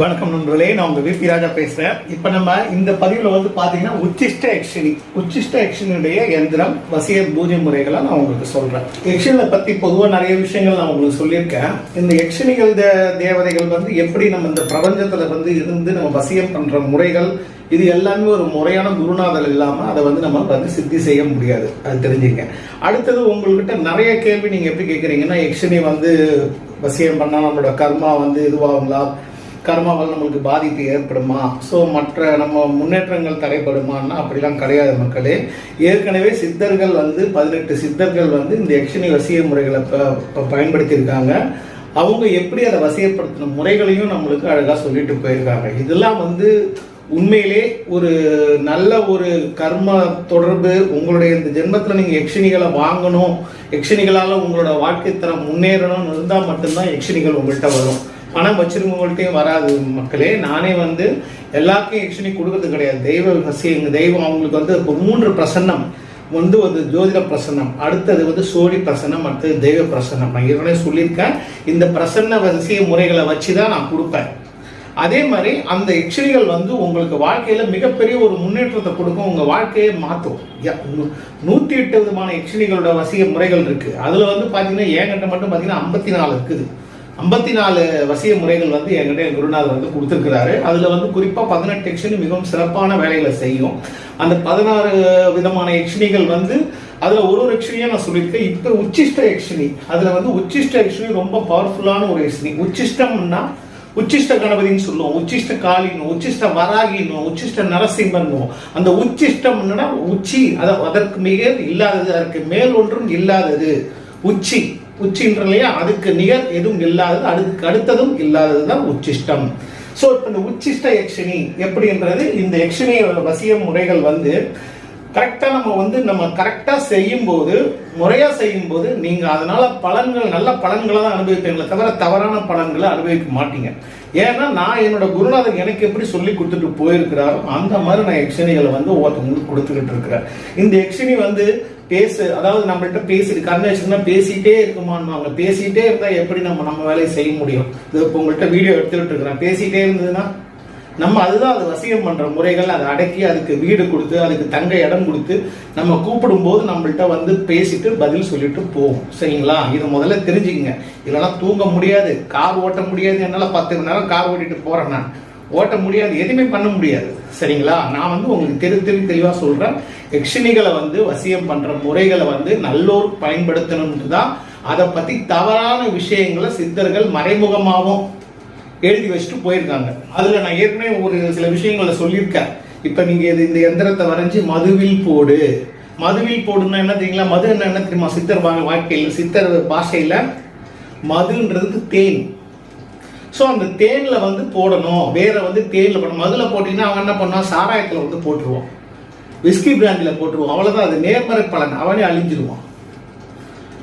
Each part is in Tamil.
வணக்கம் நண்பர்களே, நான் உங்க விபி ராஜா பேசுறேன். இப்ப நம்ம இந்த பதிவுல வந்து பாத்தீங்கன்னா உச்சிஷ்ட யக்ஷினியுடைய எந்திரம் வசிய பூஜை முறைகளை நான் உங்களுக்கு சொல்றேன். யக்ஷினை பத்தி பொதுவா நிறைய விஷயங்கள் நான் உங்களுக்கு சொல்லியிருக்கேன். இந்த யக்ஷினிகள் தேவதைகள் வந்து எப்படி நம்ம இந்த பிரபஞ்சத்துல வந்து இருந்து நம்ம வசியம் பண்ற முறைகள், இது எல்லாமே ஒரு முறையான குருநாதல் இல்லாம அதை வந்து நம்ம வந்து சித்தி செய்ய முடியாது. அது தெரிஞ்சுங்க. அடுத்தது உங்கள்கிட்ட நிறைய கேள்வி நீங்க எப்படி கேட்குறீங்கன்னா, யக்ஷினி வந்து வசியம் பண்ணா நம்மளோட கர்மா வந்து இதுவாகுங்களா, கர்மாவால் நம்மளுக்கு பாதிப்பு ஏற்படுமா, ஸோ மற்ற நம்ம முன்னேற்றங்கள் தடைப்படுமான்னா அப்படிலாம் கிடையாது மக்களே. ஏற்கனவே சித்தர்கள் வந்து 18 சித்தர்கள் வந்து இந்த யக்ஷினி வசிய முறைகளை பயன்படுத்தியிருக்காங்க. அவங்க எப்படி அதை வசியப்படுத்தின முறைகளையும் நம்மளுக்கு அழகாக சொல்லிட்டு போயிருக்காங்க. இதெல்லாம் வந்து உண்மையிலே ஒரு நல்ல ஒரு கர்ம தொடர்பு. உங்களுடைய இந்த ஜென்மத்தில் நீங்கள் யக்ஷினிகளை வாங்கணும், யக்ஷினிகளால் உங்களோட வாழ்க்கை தரம் முன்னேறணும்னு இருந்தால் மட்டும்தான் யக்ஷினிகள் உங்கள்கிட்ட வரும். பணம் வச்சிருக்கவங்கள்ட்டையும் வராது மக்களே. நானே வந்து எல்லாருக்கும் யக்ஷினி கொடுக்கறது கிடையாது. தெய்வம் அவங்களுக்கு வந்து இப்போ 3 பிரசன்னம் வந்து ஒரு ஜோதிட பிரசன்னம், அடுத்தது வந்து சோழி பிரசன்னம், அடுத்தது தெய்வ பிரசன்னம். நான் ஏற்கனவே சொல்லியிருக்கேன். இந்த பிரசன்ன வசிய முறைகளை வச்சு தான் நான் கொடுப்பேன். அதே மாதிரி அந்த யக்ஷினிகள் வந்து உங்களுக்கு வாழ்க்கையில மிகப்பெரிய ஒரு முன்னேற்றத்தை கொடுக்கும், உங்க வாழ்க்கையை மாற்றும். 108 விதமான யக்ஷினிகளோட வசிய முறைகள் இருக்கு. அதுல வந்து பாத்தீங்கன்னா என்கிட்ட மட்டும் பாத்தீங்கன்னா 54 இருக்குது. 54 வசிய முறைகள் வந்து என்கிட்ட என் குருநாதர் வந்து கொடுத்துருக்கிறாரு. அதுல வந்து குறிப்பா 18 யக்ஷினி மிகவும் சிறப்பான வேலைகளை செய்யும். அந்த 16 விதமான யக்ஷினிகள் வந்து அதுல ஒரு யக்ஷினியா நான் சொல்லியிருக்கேன். இப்ப உச்சிஷ்ட யக்ஷினி, அதுல வந்து உச்சிஷ்ட யக்ஷினி ரொம்ப பவர்ஃபுல்லான ஒரு யக்ஷினி. உச்சிஷ்டம்னா உச்சிஷ்ட கணபதினு சொல்லுவோம், உச்சிஷ்ட காளினும், உச்சிஷ்ட வராகினும், உச்சிஷ்ட நரசிம்மனும். அந்த உச்சிஷ்டம்னா உச்சி, அதற்கு மிக இல்லாதது, அதற்கு மேல் ஒன்றும் இல்லாதது உச்சி. உச்சின்ற இல்லையா, அதுக்கு நிகர் எதுவும் இல்லாதது, அதுக்கு அடுத்ததும் இல்லாதது தான் உச்சிஷ்டம். ஸோ இப்போ இந்த உச்சிஷ்ட யக்ஷினி எப்படின்றது, இந்த யக்ஷினி வசிய முறைகள் வந்து கரெக்டாக நம்ம கரெக்டாக செய்யும்போது, முறையாக செய்யும்போது நீங்கள் அதனால பலன்கள், நல்ல பலன்களை தான் அனுபவிப்பீங்களே தவிர தவறான பலன்களை அனுபவிக்க மாட்டீங்க. ஏன்னா நான் என்னோட குருநாதர் எனக்கு எப்படி சொல்லி கொடுத்துட்டு போயிருக்கிறாரோ அந்த மாதிரி நான் யக்ஷினிகளை வந்து ஒவ்வொருத்தவங்களுக்கு கொடுத்துக்கிட்டு இருக்கிறேன். இந்த யக்ஷினி வந்து அதாவது நம்மள்கிட்ட பேசிட்டு கர்ணேஷன்னா பேசிட்டே இருக்குமான்னு, அவங்க பேசிட்டே இருந்தா எப்படி நம்ம வேலையை செய்ய முடியும்? இது இப்போ உங்கள்கிட்ட வீடியோ எடுத்துக்கிட்டு இருக்கிறேன். பேசிட்டே இருந்ததுன்னா அதுதான் அது வசியம் பண்ற முறைகள். அதை அடக்கி அதுக்கு வீடு கொடுத்து அதுக்கு தங்க இடம் கொடுத்து நம்ம கூப்பிடும் போது நம்மள்கிட்ட வந்து பேசிட்டு பதில் சொல்லிட்டு போவோம். சரிங்களா? இதை முதல்ல தெரிஞ்சுக்கங்க. இல்லைன்னா தூங்க முடியாது, கார் ஓட்ட முடியாது. என்னால 10 மணி நேரம் கார் ஓட்டிட்டு போறேன், நான் ஓட்ட முடியாது, எதுவுமே பண்ண முடியாது. சரிங்களா? நான் வந்து உங்களுக்கு தெளிவா சொல்றேன். யக்ஷினிகளை வந்து வசியம் பண்ற முறைகளை வந்து நல்லோர் பயன்படுத்தணும்னு தான். அதை பத்தி தவறான விஷயங்களை சித்தர்கள் மறைமுகமாகவும் எழுதி வச்சுட்டு போயிருக்காங்க. அதுல நான் ஏற்கனவே ஒரு சில விஷயங்களை சொல்லியிருக்கேன். இப்ப நீங்க இந்த எந்திரத்தை வரைஞ்சி மதுவில் போடு. மதுவில் போடுன்னா என்ன தெரியுங்களா? மது என்ன தெரியுமா? சித்தர் வாழ்க்கையில், சித்தர் பாஷையில மதுன்றது தேன். ஸோ அந்த தேன்ல வந்து போடணும், வேற வந்து தேன்ல போடணும். மதுல போட்டீங்கன்னா அவன் என்ன பண்ணுவான், சாராயத்துல வந்து போட்டுருவான், விஸ்கி பிராண்டில போட்டுருவான். அவ்வளவுதான், அது நேர்மறை பலன், அவனே அழிஞ்சிருவான்.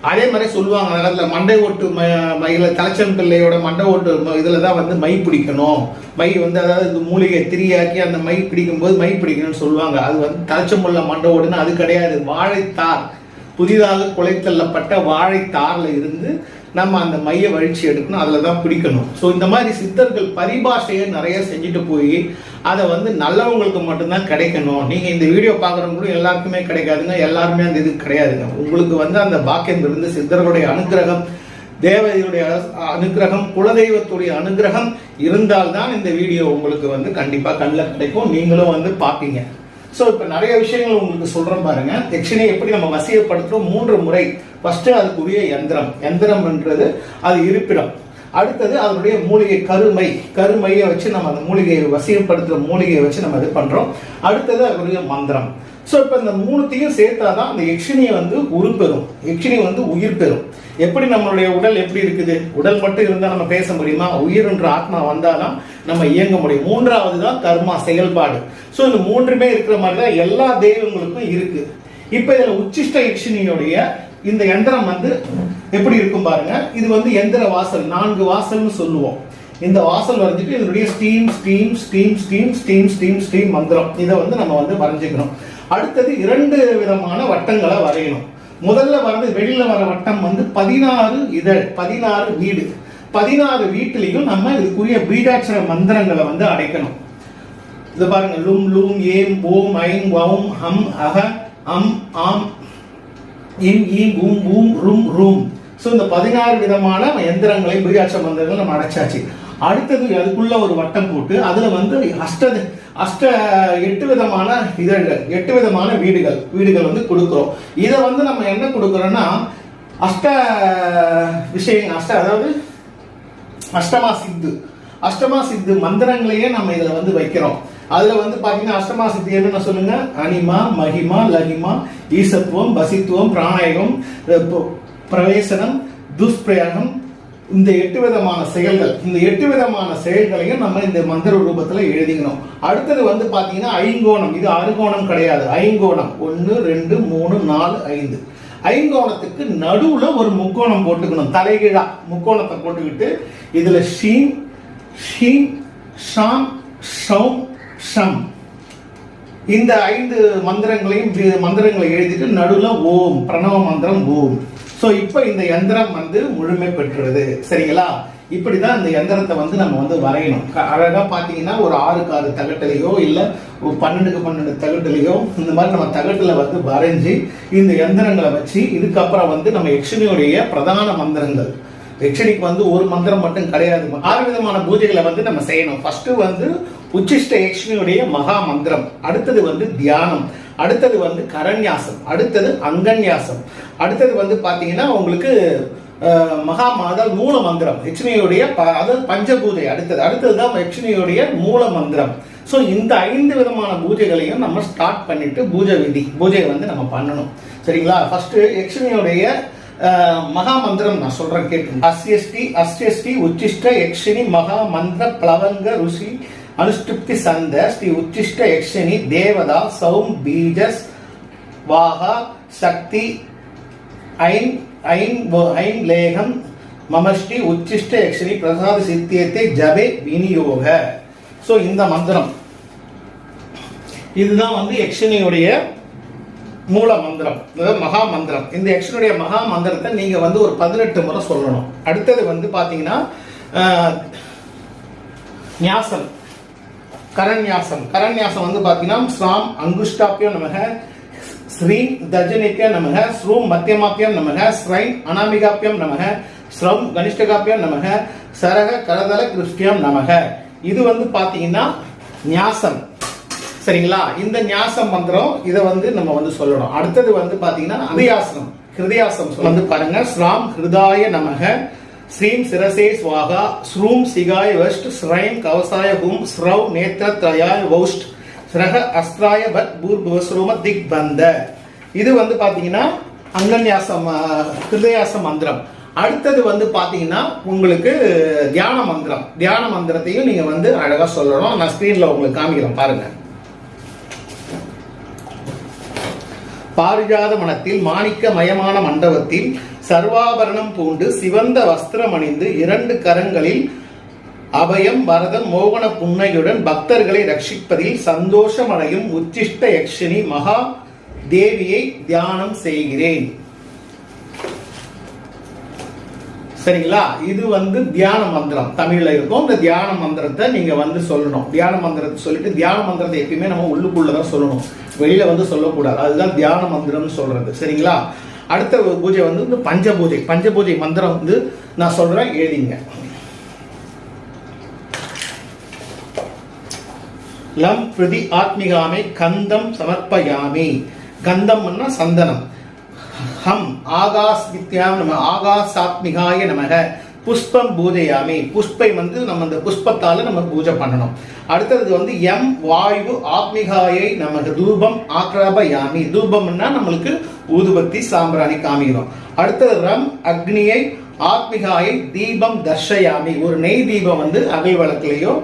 அதே மாதிரி சொல்லுவாங்க, அதில் மண்டை ஓட்டு மயில தலைச்சன் பிள்ளையோட மண்டை ஓட்டு இதில் தான் வந்து மை பிடிக்கணும். மை வந்து அதாவது மூலிகை திரியாக்கி அந்த மை பிடிக்கும் போது மை பிடிக்கணும்னு சொல்லுவாங்க. அது வந்து தலைச்சமுள்ள மண்டை ஓடுன்னு அது கிடையாது. வாழைத்தார், புதிதாக குலைத்தள்ளப்பட்ட வாழைத்தார்ல இருந்து நம்ம அந்த மைய வழிச்சு எடுக்கணும், அதில் தான் பிடிக்கணும். ஸோ இந்த மாதிரி சித்தர்கள் பரிபாஷையை நிறைய செஞ்சுட்டு போய் அதை வந்து நல்லவங்களுக்கு மட்டும்தான் கிடைக்கணும். நீங்கள் இந்த வீடியோ பார்க்குறவங்களும் எல்லாருக்குமே கிடைக்காதுங்க, எல்லாருமே அந்த இது கிடையாதுங்க. உங்களுக்கு வந்து அந்த பாக்கியம் இருந்து சித்தர்களுடைய அனுகிரகம், தேவதையுடைய அனுகிரகம், குலதெய்வத்துடைய அனுகிரகம் இருந்தால்தான் இந்த வீடியோ உங்களுக்கு வந்து கண்டிப்பாக கண்ணில் கிடைக்கும், நீங்களும் வந்து பார்ப்பீங்க. ஸோ இப்போ நிறைய விஷயங்கள் உங்களுக்கு சொல்கிறேன் பாருங்க. யக்ஷினை எப்படி நம்ம வசியப்படுத்துகிறோம்? 3 முறை. ஃபர்ஸ்ட் அதுக்குரிய எந்திரம்ன்றது அது இருப்பிடம். அடுத்தது அதனுடைய மூலிகை கருமையை வச்சு நம்ம அந்த மூலிகையை வசியப்படுத்துகிற மூலிகையை வச்சு நம்ம இது பண்றோம். அடுத்தது அதனுடைய மந்திரம். ஸோ இப்போ இந்த 3த்தையும் சேர்த்தாதான் அந்த யக்ஷினியை வந்து உருப்பெறும், யக்ஷினி வந்து உயிர் பெறும். எப்படி நம்மளுடைய உடல் எப்படி இருக்குது? உடல் மட்டும் இருந்தால் நம்ம பேச முடியுமா? உயிர்ன்ற ஆத்மா வந்தாதான் நம்ம இயங்க முடியும். 3வது தான் கர்மா, செயல்பாடு. ஸோ இந்த 3மே இருக்கிற மாதிரி தான் எல்லா தெய்வங்களுக்கும் இருக்கு. இப்போ இதில் உச்சிஷ்ட யக்ஷினியுடைய இந்த எந்திரம் வந்து எப்படி இருக்கும் பாருங்க. இது வந்து எந்திர வாசல், 4 வாசல்னு சொல்லுவோம். இந்த வாசல் வரைஞ்சிட்டு இதனுடைய steam steam steam steam steam steam steam மந்திரம் இதை வந்து நம்ம வந்து வரைஞ்சிக்கணும். அடுத்தது 2 விதமான வட்டங்களை வரையணும். முதல்ல வரது வெளியில வர வட்டம் வந்து 16 இதழ், 16 வீடு. 16 வீட்டிலையும் நம்ம இதுக்குரிய பீஜாட்சர மந்திரங்களை வந்து அடைக்கணும். இது பாருங்க, லும் லூம் ஏம் ஓம் ஐம் வௌம் ஹம் அஹ அம் ஆம் இம் ஈம் ஊம் ஊம் ரும் ரூம். ஸோ இந்த 16 விதமான எந்திரங்களை பீஜாட்சர மந்திரங்கள் நம்ம அடைச்சாச்சு. அடுத்தது அதுக்குள்ள ஒரு வட்டம் போட்டு அதுல வந்து 8 விதமான இதழ்கள், 8 விதமான வீடுகள் வந்து கொடுக்கிறோம். இதை வந்து நம்ம என்ன கொடுக்கிறோம்னா அதாவது அஷ்டமா சித்து மந்திரங்களையே நம்ம இதுல வந்து வைக்கிறோம். அதுல வந்து பாத்தீங்கன்னா அஷ்டமா சித்தி என்ன சொல்லுங்க, அனிமா மகிமா லகிமா ஈசத்துவம் வசித்துவம் பிராணாயகம் பிரவேசனம் துஷ்பிரயோகம், இந்த 8 விதமான செயல்கள், இந்த 8 விதமான செயல்களையும் நம்ம இந்த மந்திர ரூபத்துல எழுதிக்கணும். அடுத்தது வந்து பாத்தீங்கன்னா ஐங்கோணம். இது அறுகோணம் கிடையாது, ஐங்கோணம். 1 2 3 4 5. ஐங்கோணத்துக்கு நடுவுல ஒரு முக்கோணம் போட்டுக்கணும். தலைகீழா முக்கோணத்தை போட்டுக்கிட்டு இதுல ஷீம் ஷீம் ஷாம் ஷௌம் ஷம் இந்த 5 மந்திரங்களை எழுதிட்டு நடுவுல ஓம், பிரணவ மந்திரம் ஓம். சோ இப்போ இந்த யந்திரம் வந்து முழுமை பெற்றுறது. சரிங்களா? இப்படிதான் இந்த யந்திரத்தை வந்து நம்ம வந்து வரையணும். அழகா பாத்தீங்கன்னா ஒரு 6க்கு 6 தகட்டிலையோ இல்ல ஒரு 12க்கு 12 தகட்டிலையோ இந்த மாதிரி நம்ம தகட்டுல வந்து வரைஞ்சி இந்த யந்திரங்களை வச்சு இதுக்கப்புறம் வந்து நம்ம யக்ஷினியுடைய பிரதான மந்திரங்கள், யக்ஷினிக்கு வந்து ஒரு மந்திரம் மட்டும் கிடையாது, 6 விதமான பூஜைகளை வந்து நம்ம செய்யணும். ஃபர்ஸ்ட் வந்து உச்சிஷ்ட யக்ஷினியுடைய மகா மந்திரம், அடுத்தது வந்து தியானம், அடுத்தது வந்து கரண்யாசம், அடுத்தது அங்கன்யாசம், அடுத்தது வந்து பாத்தீங்கன்னா உங்களுக்கு அதாவது மூல மந்திரம் யக்ஷினியுடைய அதாவது பஞ்சபூஜை, அடுத்ததுதான் யக்ஷினியுடைய மூல மந்திரம். ஸோ இந்த 5 விதமான பூஜைகளையும் நம்ம ஸ்டார்ட் பண்ணிட்டு பூஜையை வந்து நம்ம பண்ணணும். சரிங்களா? ஃபர்ஸ்ட் யக்ஷினியுடைய மகா மந்திரம் நான் சொல்றேன் கேட்டு. அஸ்யஸ்டி உச்சிஷ்ட யக்ஷினி மகா மந்திர பிளவங்க ருஷி அனுஷ்டுப்தி சந்த ஸ்ரீ உச்சிஷ்ட யக்ஷினி தேவதா சௌம் பீஜஸ் வாகா சக்தி ஐன் லேகம் மமஸ்ரீ உச்சிஷ்ட யக்ஷினி பிரசாத சித்தியத்தை ஜபே விநியோக. ஸோ இந்த மந்திரம் இதுதான் வந்து யக்ஷினியுடைய மூல மந்திரம், மகா மந்திரம். இந்த யக்ஷினுடைய மகா மந்திரத்தை நீங்க வந்து ஒரு 18 முறை சொல்லணும். அடுத்தது வந்து பாத்தீங்கன்னா ஞாசம், கரண்யாசம் வந்து பாத்தீங்கன்னா ஸ்ராம் அங்குஷ்டாப்பியம் நமக, ஸ்ரீம் தஜனிப்பியம் நமக, ஸ்ரூம் மத்தியமாப்பியம் நமக, ஸ்ரைம் அனாமிகாப்பியம் நமக, ஸ்ரம் கனிஷ்டகாப்பியம் நமக, சரக கரதல கிருஷ்டியம் நமக. இது வந்து பாத்தீங்கன்னா ஞாசம். சரிங்களா? இந்த ஞாசம் மந்திரம் இதை வந்து நம்ம வந்து சொல்லணும். அடுத்தது வந்து பாத்தீங்கன்னா ஹிருதயாசனம் வந்து பாருங்க, ஸ்ராம் ஹிருதாய நமக, ஸ்ரீம் சிரசே ஸ்வாகா, ஸ்ரூம் சிகாய வஷ்ட், ஸ்ரைம் கவசாய ஹும், ஸ்ரவ் நேத்ரத்ரயாய வௌஷ்ட், ஸ்ரக அஸ்திராய பத் பூர்புவஸ்ரூம திக்பந்த. இது வந்து பாத்தீங்கன்னா அங்கன்யாசம் ஹிருதயாசம் மந்திரம். அடுத்தது வந்து பாத்தீங்கன்னா உங்களுக்கு தியான மந்திரத்தையும் நீங்க வந்து அழகா சொல்லணும். நான் ஸ்கிரீன்ல உங்களுக்கு காமிக்கிறேன் பாருங்க. பாரிஜாத மனத்தில் மாணிக்க மயமான மண்டபத்தில் சர்வாபரணம் பூண்டு சிவந்த வஸ்திரம் அணிந்து 2 கரங்களில் அபயம் வரதம் மோகன புன்னையுடன் பக்தர்களை ரட்சிப்பதில் சந்தோஷம் அடையும் உச்சிஷ்ட யக்ஷினி மகா தேவியை தியானம் செய்கிறேன். சரிங்களா? இது வந்து தியான மந்திரம் தமிழ்ல இருக்கும். இந்த தியான மந்திரத்தை நீங்க வந்து சொல்லணும். தியான மந்திரத்தை சொல்லிட்டு, தியான மந்திரத்தை எப்பயுமே நம்ம உள்ளுக்குள்ளதான் சொல்லணும், வெளியில வந்து சொல்லக்கூடாது. அதுதான் தியான மந்திரம் சொல்றது. சரிங்களா? அடுத்த பூஜை வந்து பஞ்சபூஜை மந்திரம் வந்து நான் சொல்றேன், எழுதிங்க. லம் பிரதி ஆத்மிகாமே கந்தம் சமர்ப்பயாமி. கந்தம்னா சந்தனம். ஹம் ஆகாஸ்வித்யாம் நம ஆகாசாத்மிகாய நமக. புஷ்பம் பூஜையாமி. புஷ்பை வந்து நம்ம அந்த புஷ்பத்தால நம்ம பூஜை பண்ணணும். அடுத்தது வந்து எம் வாயு ஆத்மிகாயை நமக்கு தூபம் ஆக்ரபயாமி. தூபம்னா நம்மளுக்கு ஊதுபத்தி சாம்பிராணி காமிக்கிறோம். அடுத்தது ரம் அக்னியை ஆத்மிகாயை தீபம் தர்ஷயாமி. ஒரு நெய் தீபம் வந்து அகல் விளக்குலையோ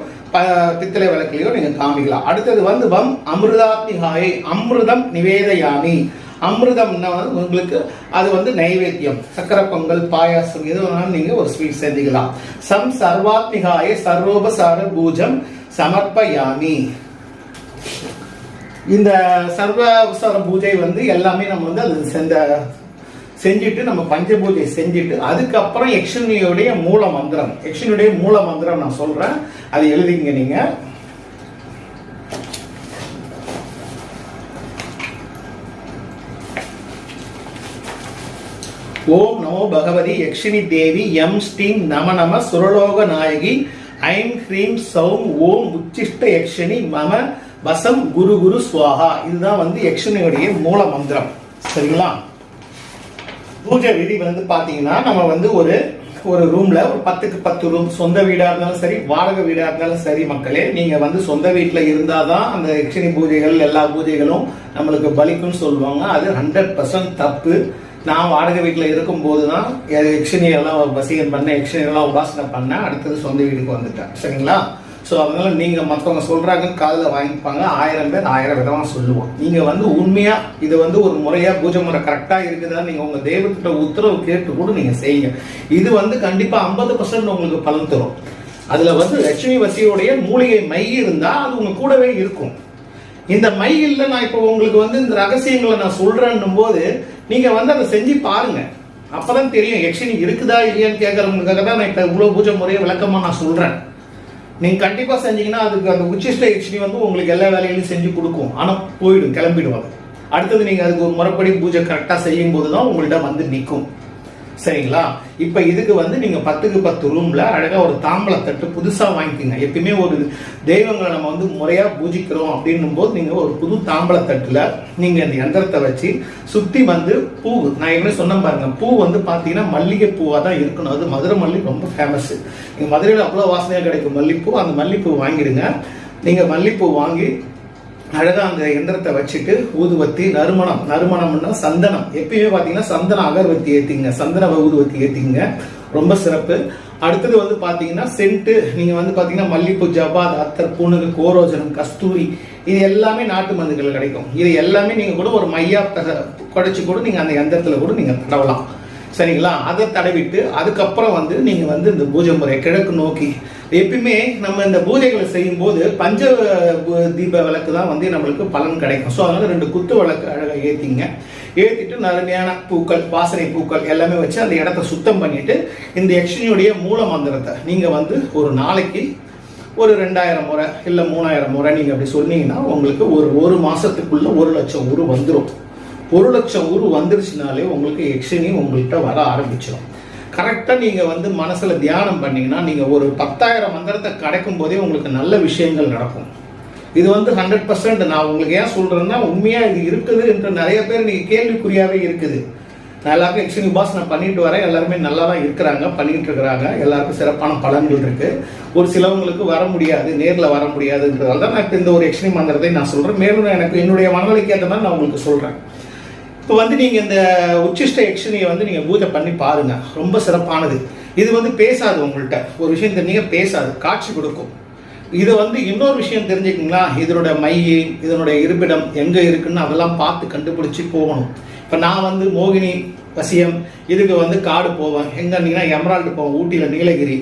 பித்தளை விளக்குலையோ நீங்க காமிக்கலாம். அடுத்தது வந்து வம் அமிர்தாத்மிகாயை அமிர்தம் நிவேதயாமி. அமிர்தம்னா உங்களுக்கு அது வந்து நைவேத்தியம், சக்கரை பொங்கல் பாயாசம் எது வேணாலும் நீங்க ஒரு ஸ்வீட் செஞ்சுக்கலாம். சம் சர்வாத்மிகாய சர்வோபசார பூஜம் சமர்ப்பயாமி. இந்த சர்வோபசார பூஜை வந்து எல்லாமே நம்ம வந்து அது செஞ்சுட்டு நம்ம பஞ்சபூஜை செஞ்சுட்டு அதுக்கப்புறம் யக்ஷினியுடைய மூல மந்திரம் நான் சொல்றேன், அதை எழுதிங்க நீங்க. ஓம் நமோ பகவதி யக்ஷினி தேவி எம் ஸ்ரீம் நம நம சுரலோக நாயகி ஐம் ஹ்ரீம் சௌம் ஓம் உச்சிஷ்ட யக்ஷினி மம வசம் குரு குரு ஸ்வாஹா. இதுதான் வந்து யக்ஷினியுடைய மூல மந்திரம். சரிங்களா? பூஜை விதி வந்து பாத்தீங்கன்னா நம்ம வந்து ஒரு ரூம்ல ஒரு 10க்கு 10 ரூம், சொந்த வீடா இருந்தாலும் சரி வாடகை வீடா இருந்தாலும் சரி மக்களே, நீங்க வந்து சொந்த வீட்டுல இருந்தாதான் அந்த யக்ஷினி பூஜைகள் எல்லா பூஜைகளும் நம்மளுக்கு பலிக்கும்னு சொல்லுவாங்க. அது 100% தப்பு. நான் வாடகை வீட்டுல இருக்கும் போதுதான் யக்ஷினி எல்லாம் வசியம் பண்ண, யக்ஷினி எல்லாம் உபாசனை பண்ண, அடுத்தது சொந்த வீட்டுக்கு வந்துட்டேன். சரிங்களா? சோ அதனால நீங்க மத்தவங்க சொல்றாங்க காதுல வாங்கிப்பாங்க, 1000 பேர் 1000 விதமா சொல்லுவோம். நீங்க வந்து உண்மையா இது வந்து ஒரு முறையா பூஜை முறை கரெக்டா இருக்குதா நீங்க உங்க தெய்வத்திட்ட உத்தரவு கேட்டு கூட நீங்க செய்யுங்க. இது வந்து கண்டிப்பா 50% உங்களுக்கு பலன் தரும். அதுல வந்து லட்சுமி வசியோடைய மூலிகை மை இருந்தா அது உங்க கூடவே இருக்கும். இந்த மை இல்ல, நான் இப்போ உங்களுக்கு வந்து இந்த ரகசியங்களை நான் சொல்றேன்னும் போது நீங்க வந்து அதை செஞ்சு பாருங்க. அப்பதான் தெரியும் யக்ஷினி இருக்குதா இல்லையான்னு கேட்கறவங்களுக்காக தான் நான் இப்ப இவ்வளவு பூஜை முறையை விளக்கமா நான் சொல்றேன். நீங்க கண்டிப்பா செஞ்சீங்கன்னா அதுக்கு அந்த உச்சிஷ்ட யக்ஷினி வந்து உங்களுக்கு எல்லா வேலைகளையும் செஞ்சு கொடுக்கும். ஆனா போயிடும், கிளம்பிடுவாங்க. அடுத்தது நீங்க அதுக்கு ஒரு முறைப்படி பூஜை கரெக்டா செய்யும் போதுதான் உங்கள்ட்ட வந்து நிற்கும். சரிங்களா? இப்ப இதுக்கு வந்து நீங்க 10க்கு 10 ரூம்ல அழகா ஒரு தாம்பள தட்டு புதுசா வாங்கிக்கோங்க. எப்பயுமே ஒரு தெய்வங்களை நம்ம வந்து முறையா பூஜிக்கிறோம் அப்படின்னும் போது நீங்க ஒரு புது தாம்பள தட்டுல நீங்க இந்த யந்திரத்தை வச்சு சுத்தி வந்து பூ, நான் என்ன சொன்ன பாருங்க, பூ வந்து பாத்தீங்கன்னா மல்லிகை பூவா தான் இருக்கணும். அது மதுரை மல்லி ரொம்ப ஃபேமஸ். நீங்க மதுரையில அவ்வளவு வாசனையா கிடைக்கும் மல்லிப்பூ. அந்த மல்லிப்பூ வாங்கிடுங்க. நீங்க மல்லிப்பூ வாங்கி அழகா அந்த எந்திரத்தை வச்சுட்டு ஊதுவத்தி, நறுமணம்னா சந்தனம். எப்பயுமே பாத்தீங்கன்னா சந்தன அகர்வத்தி ஏத்திங்க, சந்தன ஊதுவத்தி ஏத்திங்க, ரொம்ப சிறப்பு. அடுத்தது வந்து பாத்தீங்கன்னா சென்ட், நீங்க வந்து பாத்தீங்கன்னா மல்லிப்பூ, ஜபாத், அத்தர், புனுகு, கோரோஜனம், கஸ்தூரி, இது எல்லாமே நாட்டு மருந்துகள் கிடைக்கும். இது எல்லாமே நீங்க கூட ஒரு மையா குடைச்சு கூட நீங்க அந்த எந்திரத்துல கூட நீங்க தடவலாம். சரிங்களா? அதை தடவிட்டு அதுக்கப்புறம் வந்து நீங்க வந்து இந்த பூஜை முறை கிழக்கு நோக்கி, எப்பயுமே நம்ம இந்த பூஜைகளை செய்யும் போது பஞ்ச தீப விளக்கு தான் வந்து நம்மளுக்கு பலன் கிடைக்கும். ஸோ அதனால 2 குத்து விளக்கு அழகாக ஏத்திட்டு நறுமையான பூக்கள், வாசனை பூக்கள் எல்லாமே வச்சு அந்த இடத்த சுத்தம் பண்ணிட்டு இந்த யக்ஷினியுடைய மூல மந்திரத்தை நீங்க வந்து ஒரு நாளைக்கு ஒரு 2000 முறை இல்ல 3000 முறை நீங்க அப்படி சொன்னீங்கன்னா உங்களுக்கு ஒரு மாசத்துக்குள்ள 1 லட்சம் உரு வந்துடும். 1 லட்சம் உரு வந்துருச்சுனாலே உங்களுக்கு யக்ஷினி உங்கள்கிட்ட வர ஆரம்பிச்சிடும். கரெக்டா நீங்க வந்து மனசுல தியானம் பண்ணீங்கன்னா நீங்க ஒரு 10,000 மந்திரத்தை கிடைக்கும் போதே உங்களுக்கு நல்ல விஷயங்கள் நடக்கும். இது வந்து 100%. நான் உங்களுக்கு ஏன் சொல்றேன்னா உண்மையா இது இருக்குது என்று நிறைய பேர் நீங்க கேள்விக்குறியாவே இருக்குது. நான் எல்லாருக்கும் யக்ஷினி உபாசனை பண்ணிட்டு வரேன், எல்லாருமே நல்லா தான் இருக்கிறாங்க, பண்ணிட்டு இருக்கிறாங்க, எல்லாருக்கும் சிறப்பான பலன்கள் இருக்கு. ஒரு சிலவங்களுக்கு வர முடியாது, நேர்ல வர முடியாதுன்றதால தான் நான் இந்த ஒரு யக்ஷினி மந்திரத்தை நான் சொல்றேன். மேலும் எனக்கு என்னுடைய மனநிலைக்கு ஏற்ற மாதிரி நான் உங்களுக்கு சொல்றேன். இப்போ வந்து நீங்க இந்த உச்சிஷ்ட யக்ஷினியை வந்து நீங்க பூஜை பண்ணி பாருங்க, ரொம்ப சிறப்பானது. இது வந்து பேசாது, உங்கள்கிட்ட ஒரு விஷயம் தெரிஞ்சீங்க பேசாது, காட்சி கொடுக்கும். இதை வந்து இன்னொரு விஷயம் தெரிஞ்சுக்கிங்களா, இதனோட மை, இதனுடைய இருப்பிடம் எங்க இருக்குன்னு அதெல்லாம் பார்த்து கண்டுபிடிச்சு போகணும். இப்போ நான் வந்து மோகினி வசியம் இதுக்கு வந்து காடு போவேன். எங்கன்னா எமரால்டு போவேன், ஊட்டியில நீலகிரி.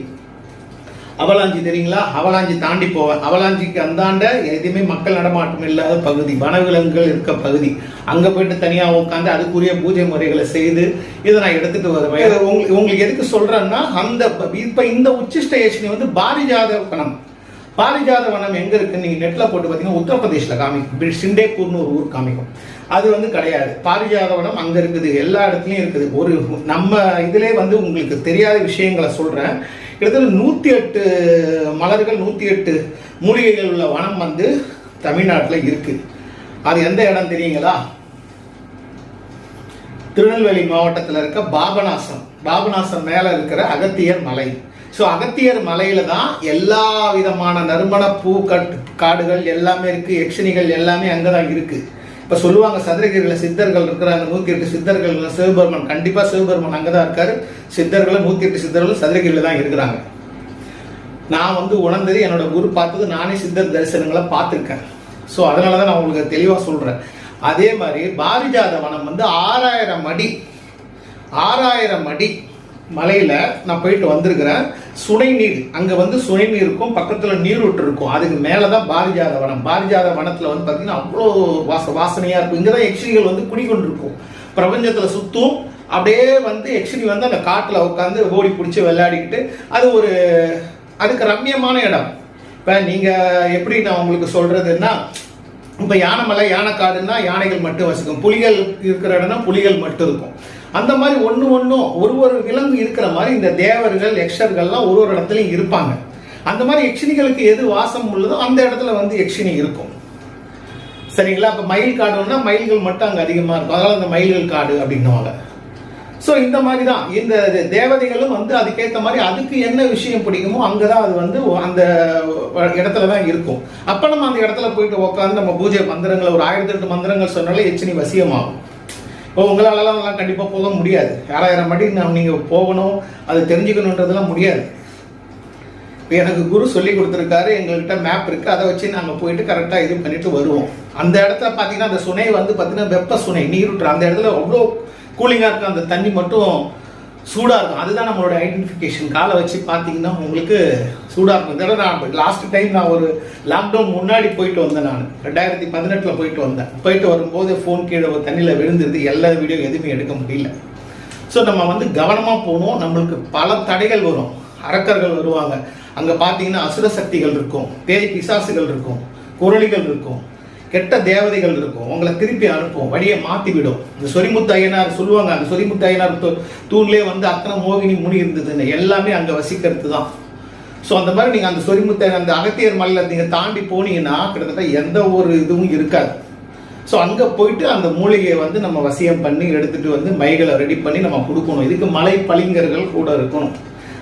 அவலாஞ்சி தெரியுங்களா, அவலாஞ்சி தாண்டி போவேன். அவலாஞ்சிக்கு அந்தாண்ட எதுவுமே மக்கள் நடமாட்டம் இல்லாத பகுதி, வனவிலங்குகள் இருக்க பகுதி. அங்க போயிட்டு தனியா உட்காந்து அதுக்குரிய பூஜை முறைகளை செய்து இதை நான் எடுத்துட்டு வருவேன். உங்களுக்கு எதுக்கு சொல்றேன்னா, அந்த இப்ப இந்த உச்சிஷ்ட யக்ஷினி வந்து பாரிஜாத வனம் எங்க இருக்குன்னு நீங்க நெட்ல போட்டு பாத்தீங்கன்னா உத்தரப்பிரதேஷ்ல காமிக்கும், சிண்டேப்பூர்னு ஒரு ஊர் காமிக்கும். அது வந்து கிடையாது, பாரிஜாத வனம் அங்க இருக்குது, எல்லா இடத்துலயும் இருக்குது. ஒரு நம்ம இதுல வந்து உங்களுக்கு தெரியாத விஷயங்களை சொல்றேன். கிட்டத்தட்ட 108 மலர்கள், 108 மூலிகைகள் உள்ள வனம் வந்து தமிழ்நாட்டில் இருக்கு. அது எந்த இடம் தெரியுங்களா? திருநெல்வேலி மாவட்டத்தில் இருக்க பாபநாசம் மேல இருக்கிற அகத்தியர் மலை. ஸோ அகத்தியர் மலையில தான் எல்லா விதமான நறுமண பூ காடுகள் எல்லாமே இருக்கு, யக்ஷினிகள் எல்லாமே அங்கதான் இருக்கு. இப்ப சொல்லுவாங்க சதுரகிரியில சித்தர்கள் இருக்கிறாங்க, 108 சித்தர்கள். சிவபெருமன், கண்டிப்பா சிவபெருமன் அங்கதான் இருக்காரு. சித்தர்கள் 108 சித்தர்கள் சதுரகிரியில தான் இருக்கிறாங்க. நான் வந்து உணர்ந்தது, என்னோட குரு பார்த்தது, நானே சித்தர் தரிசனங்களை பார்த்துருக்கேன். ஸோ அதனாலதான் நான் உங்களுக்கு தெளிவா சொல்றேன். அதே மாதிரி பாரிஜாத வனம் வந்து 6000 அடி மலையில நான் போயிட்டு வந்திருக்கிறேன். சுனை நீர், அங்க வந்து சுனை நீர் இருக்கும், பக்கத்துல நீரூற்று இருக்கும். அதுக்கு மேலதான் பாரிஜாத வனம். பாரிஜாத வனத்துல வந்து பாத்தீங்கன்னா அவ்வளோ வாசனையா இருக்கும். இங்கதான் யக்ஷினிகள் வந்து குடிக்கொண்டிருக்கும். பிரபஞ்சத்துல சுத்தும், அப்படியே வந்து யக்ஷினி வந்து அந்த காட்டில் உட்காந்து ஓடி பிடிச்சி விளையாடிக்கிட்டு அது ஒரு அதுக்கு ரம்மியமான இடம். இப்போ நீங்கள் எப்படி நான் உங்களுக்கு சொல்றதுன்னா, இப்போ யானைமலை யானைக்காடுன்னா யானைகள் மட்டும் வசிக்கும், புலிகள் இருக்கிற இடம்னா புலிகள் மட்டும் இருக்கும். அந்த மாதிரி ஒன்றும் ஒரு விலங்கு இருக்கிற மாதிரி இந்த தேவர்கள் யக்ஷர்கள்லாம் ஒரு இடத்துலையும் இருப்பாங்க. அந்த மாதிரி யக்ஷினிகளுக்கு எது வாசம் உள்ளதோ அந்த இடத்துல வந்து யக்ஷினி இருக்கும். சரிங்களா? இப்போ மயில் காடுன்னா மயில்கள் மட்டும் அங்கே அதிகமாக இருக்கும், அதனால அந்த மயில்கள் காடு அப்படின்னுவாங்க. ஸோ இந்த மாதிரி தான் இந்த தேவதைகளும் வந்து அதுக்கேற்ற மாதிரி அதுக்கு என்ன விஷயம் பிடிக்குமோ அங்கதான் அது வந்து அந்த இடத்துல தான் இருக்கும். அப்ப நம்ம அந்த இடத்துல போயிட்டு உட்காந்து நம்ம பூஜை மந்திரங்களை ஒரு 1008 மந்திரங்கள் சொன்னாலே யக்ஷினி வசியமாகும். இப்போ உங்களாலலாம் கண்டிப்பா போக முடியாது, 6000 அடி நீங்க போகணும் அது தெரிஞ்சுக்கணுன்றதுலாம் முடியாது. எனக்கு குரு சொல்லி கொடுத்துருக்காரு, எங்கள்கிட்ட மேப் இருக்கு, அதை வச்சு நாங்க போயிட்டு கரெக்டா இது பண்ணிட்டு வருவோம். அந்த இடத்துல பாத்தீங்கன்னா அந்த சுனை வந்து பாத்தீங்கன்னா வெப்ப சுனை நீருற்று, அந்த இடத்துல அவ்வளோ கூலிங்கா இருக்கும், அந்த தண்ணி மட்டும் சூடா இருக்கும். அதுதான் நம்மளோட ஐடென்டிஃபிகேஷன். காலை வச்சு பார்த்தீங்கன்னா உங்களுக்கு சூடா இருக்கும். இதெல்லாம் நான் லாஸ்ட் டைம் நான் ஒரு லாக்டவுன் முன்னாடி போயிட்டு வந்தேன். நான் 2018 போயிட்டு வந்தேன். போயிட்டு வரும்போது ஃபோன் கீழே தண்ணியில் விழுந்துருது, எல்லா வீடியோ எதுவுமே எடுக்க முடியல. ஸோ நம்ம வந்து கவனமா போகணும். நம்மளுக்கு பல தடைகள் வரும், அரக்கர்கள் வருவாங்க, அங்க பார்த்தீங்கன்னா அசுர சக்திகள் இருக்கும், பேய் பிசாசுகள் இருக்கும், குரலிகள் இருக்கும், கெட்ட தேவதைகள் இருக்கும், உங்களை திருப்பி அனுப்பும், வழியை மாத்தி விடும். இந்த சொரிமுத்து ஐயனார் சொல்லுவாங்க, அந்த சொரிமுத்து ஐயனார் தூண்லேயே வந்து அத்தனை மோகினி முனி இருந்ததுன்னு, எல்லாமே அங்க வசிக்கிறது தான். ஸோ அந்த மாதிரி நீங்க அந்த சொரிமுத்து அந்த அகத்தியர் மலையில நீங்க தாண்டி போனீங்கன்னா கிட்டத்தட்ட எந்த ஒரு இதுவும் இருக்காது. ஸோ அங்க போயிட்டு அந்த மூலிகையை வந்து நம்ம வசியம் பண்ணி எடுத்துட்டு வந்து மைகளை ரெடி பண்ணி நம்ம கொடுக்கணும். இதுக்கு மலை பளிங்கர்கள் கூட இருக்கணும்.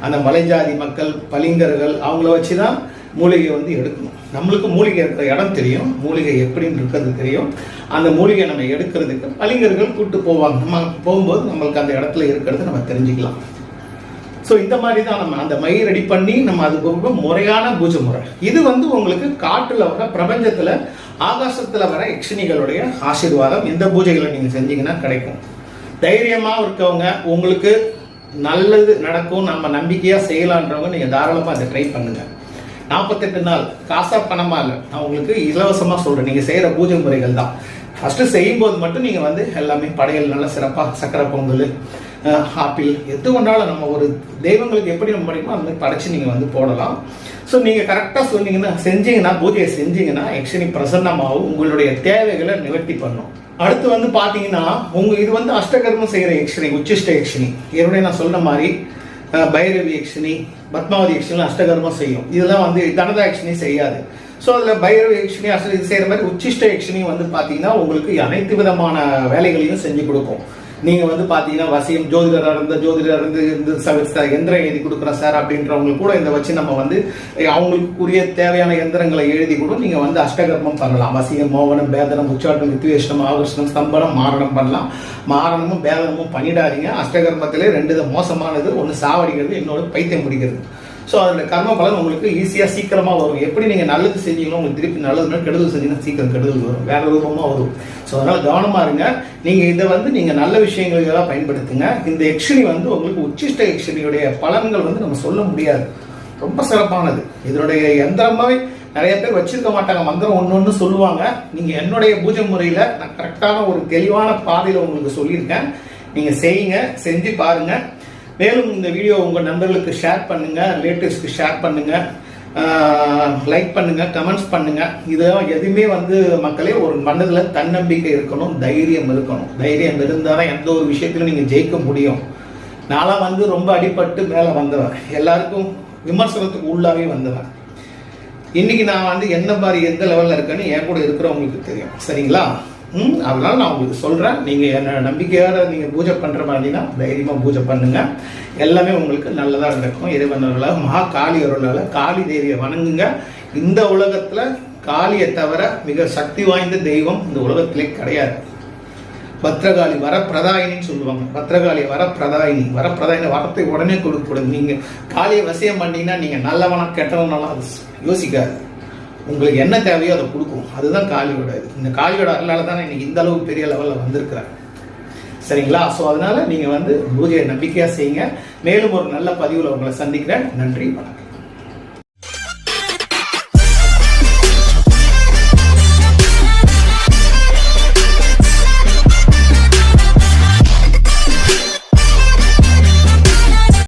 அந்த மலைஜாதி மக்கள் பளிங்கர்கள் அவங்கள வச்சுதான் மூலிகை வந்து எடுக்கணும். நம்மளுக்கு மூலிகை இருக்கிற இடம் தெரியும், மூலிகை எப்படின்னு இருக்கிறது தெரியும். அந்த மூலிகை நம்ம எடுக்கிறதுக்கு பளிங்கர்கள் கூட்டு போவாங்க. நம்ம போகும்போது நம்மளுக்கு அந்த இடத்துல இருக்கிறது நம்ம தெரிஞ்சுக்கலாம். ஸோ இந்த மாதிரி தான் நம்ம அந்த மை ரெடி பண்ணி நம்ம அதுக்கு முறையான பூஜை முறை. இது வந்து உங்களுக்கு காட்டுல வர பிரபஞ்சத்துல ஆகாசத்துல வர யக்ஷினிகளுடைய ஆசீர்வாதம் இந்த பூஜைகளை நீங்க செஞ்சீங்கன்னா கிடைக்கும். தைரியமா இருக்கவங்க, உங்களுக்கு நல்லது நடக்கும் நம்ம நம்பிக்கையா செய்யலான்றவங்க நீங்க தாராளமா அதை ட்ரை பண்ணுங்க. 48 நாள் காசா பணமா இல்லை, நான் உங்களுக்கு இலவசமா சொல்றேன். நீங்க செய்யற பூஜை முறைகள் தான். ஃபர்ஸ்ட் செய்யும் போது மட்டும் நீங்க வந்து எல்லாமே படையல் நல்லா சிறப்பா சக்கரை பொங்கல் ஆப்பிள் எது ஒன்றாலும் நம்ம ஒரு தெய்வங்களுக்கு எப்படி நம்ம படிக்கணும் அந்த மாதிரி படைச்சு நீங்க வந்து போடலாம். ஸோ நீங்க கரெக்டா சொன்னீங்கன்னா செஞ்சீங்கன்னா பூஜையை செஞ்சீங்கன்னா யக்ஷினி பிரசன்னமாகவும் உங்களுடைய தேவைகளை நிவர்த்தி பண்ணும். அடுத்து வந்து பாத்தீங்கன்னா இது வந்து அஷ்டகர்மம் செய்யற யக்ஷினி, உச்சிஷ்ட யக்ஷினி. ஏற்கனவே நான் சொன்ன மாதிரி பைரவி யக்ஷினி, பத்மாவதி யக்ஷினி அஷ்டகர்மம் செய்யும். இதெல்லாம் வந்து தனதா யக்ஷினி செய்யாது. ஸோ அதுல பைரவி யக்ஷினி இது செய்யற மாதிரி உச்சிஷ்ட யக்ஷினி வந்து பாத்தீங்கன்னா உங்களுக்கு அனைத்து விதமான வேலைகளையும் செஞ்சு கொடுக்கும். நீங்க வந்து பாத்தீங்கன்னா வசியம் ஜோதிடர் இருந்து எந்திரம் எழுதி கொடுக்குறேன் சார் அப்படின்றவங்களுக்கு கூட இதை வச்சு நம்ம வந்து அவங்களுக்குரிய தேவையான எந்திரங்களை எழுதி கூட நீங்க வந்து அஷ்டகர்மம் பண்ணலாம். வசியம், மோகனம், பேதனம், உச்சாட்டம், வித்வேஷனம், ஆகர்ஷனம், ஸ்தம்பனம், மாரணம் பண்ணலாம். மாரணமும் பேதனமும் பண்ணிடாதீங்க. அஷ்டகர்மத்திலே 2 மோசமானது, ஒன்று சாவடிக்கிறது, இன்னொன்று பைத்தியம் முடிக்கிறது. ஸோ அதோட கர்ம பலன் உங்களுக்கு ஈஸியாக சீக்கிரமாக வரும். எப்படி நீங்கள் நல்லது செஞ்சீங்களோ உங்களுக்கு திருப்பி நல்லதுன்னா, கெடுதல் செஞ்சீங்கன்னா சீக்கிரம் கெடுதல் வரும், வேற ரூபமாக வரும். ஸோ அதனால் கவனமாக இருங்க. நீங்கள் இதை வந்து நீங்கள் நல்ல விஷயங்களுக்கெல்லாம் பயன்படுத்துங்க. இந்த யக்ஷினி வந்து உங்களுக்கு உச்சிஷ்ட யக்ஷினியுடைய பலன்கள் வந்து நம்ம சொல்ல முடியாது, ரொம்ப சிறப்பானது. இதனுடைய எந்திரமாவே நிறைய பேர் வச்சிருக்க மாட்டாங்க, மந்திரம் ஒன்று சொல்லுவாங்க. நீங்கள் என்னுடைய பூஜை முறையில் நான் கரெக்டான ஒரு தெளிவான பாதையில் உங்களுக்கு சொல்லியிருக்கேன். நீங்கள் செய்யுங்க, செஞ்சு பாருங்க. மேலும் இந்த வீடியோ உங்க நண்பர்களுக்கு ஷேர் பண்ணுங்க, ரிலேட்டிவ்ஸ்க்கு ஷேர் பண்ணுங்க, லைக் பண்ணுங்க, கமெண்ட்ஸ் பண்ணுங்க. இதெல்லாம் எதுவுமே வந்து மக்களே ஒரு மனதுல தன்னம்பிக்கை இருக்கணும், தைரியம் இருக்கணும். தைரியம் இருந்தாதான் எந்த ஒரு விஷயத்திலும் நீங்க ஜெயிக்க முடியும். நான்லாம் வந்து ரொம்ப அடிபட்டு மேல வந்தவன், எல்லாருக்கும் விமர்சனத்துக்கு உள்ளாவே வந்தவன். இன்னைக்கு நான் வந்து என்ன மாதிரி எந்த லெவல்ல இருக்கேன்னு என் கூட இருக்கிறவங்களுக்கு தெரியும். சரிங்களா? அதனால நான் உங்களுக்கு சொல்றேன், நீங்க என்ன நம்பிக்கையோட நீங்க பூஜை பண்ற மாதிரினா தைரியமா பூஜை பண்ணுங்க. எல்லாமே உங்களுக்கு நல்லதா நடக்கும். இறைவனர்களால மகா காளி அருளால காளி தேவியை வணங்குங்க. இந்த உலகத்துல காளியை தவிர மிக சக்தி வாய்ந்த தெய்வம் இந்த உலகத்திலே கிடையாது. பத்ரகாளி வரப்பிரதாயினின்னு சொல்லுவாங்க. பத்ரகாளி வரப்பிரதாயினி, வரப்பிரதாயினி வரத்தை உடனே கொடுக்கக்கூடாது. நீங்க காளியை வசியம் பண்ணீங்கன்னா நீங்க நல்லவனா கெட்டவனாலும் அது யோசிக்காது. உங்களுக்கு என்ன தேவையோ அதை கொடுக்கும். அதுதான் காளியோட இது. இந்த காளியோட அருளால தானே இன்னைக்கு இந்த அளவுக்கு பெரிய லெவலில் வந்திருக்கிறாங்க. சரிங்களா? ஸோ அதனால நீங்க வந்து பூஜையை நம்பிக்கையா செய்யுங்க. மேலும் ஒரு நல்ல பதிவில் உங்களை சந்திக்கிறேன். நன்றி, வணக்கம்.